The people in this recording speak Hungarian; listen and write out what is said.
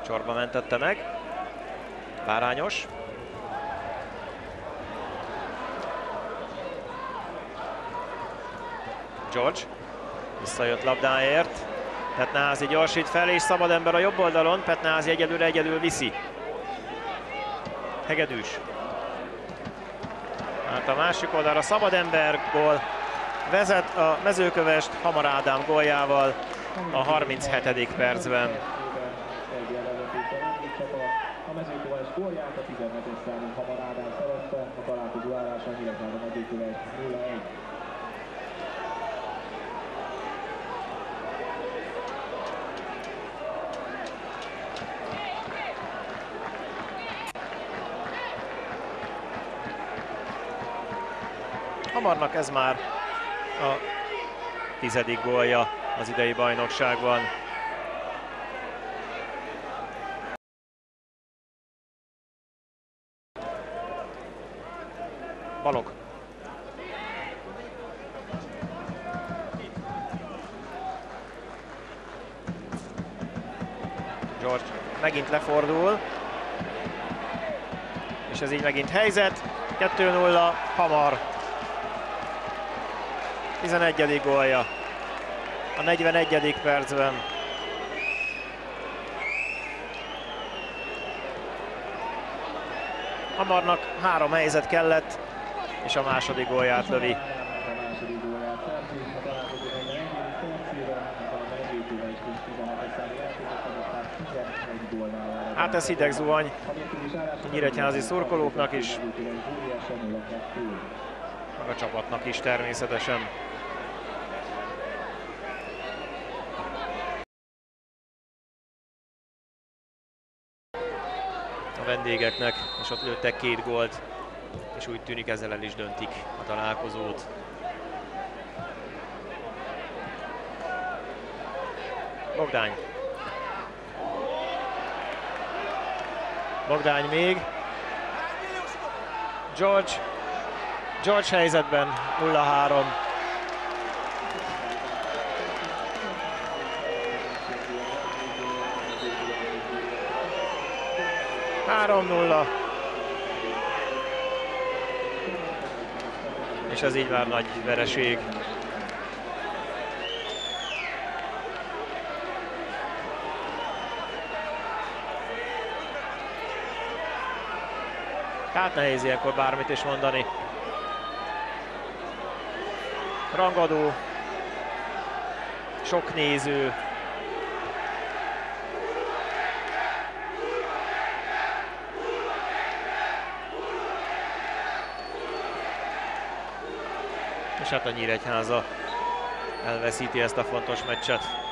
Csorba mentette meg. Bárányos. George. Visszajött labdáért. Petnázy gyorsít fel, és szabad ember a jobb oldalon. Petnázy egyedül viszi. Hegedűs. Hát a másik oldalra szabad ember, gól. Vezet a Mezőkövesd Hamar Ádám góljával a 37. percben. A Mezőkövesd gólját a 17-es számú Hamar Ádám szerezte, a találkozó állása Nyíregyháza Mezőkövesd 0-1. Hamarnak ez már a 10. gólja az idei bajnokságban. Balog. George megint lefordul. És ez így megint helyzet. 2-0 Hamar. 11. gólja a 41. percben. Hamarnak 3 helyzet kellett, és a második gólját lövi. Hát ez hideg zuhany a nyíregyházi szurkolóknak is, meg a csapatnak is természetesen. A vendégeknek, és ott lőttek 2 gólt, és úgy tűnik ezzel el is döntik a találkozót. Bogdány. Bogdány még. George. George helyzetben 0-3. És ez így már nagy vereség. Hát nehéz ilyenkor bármit is mondani. Rangadó, sok néző. És hát a Nyíregyháza elveszíti ezt a fontos meccset.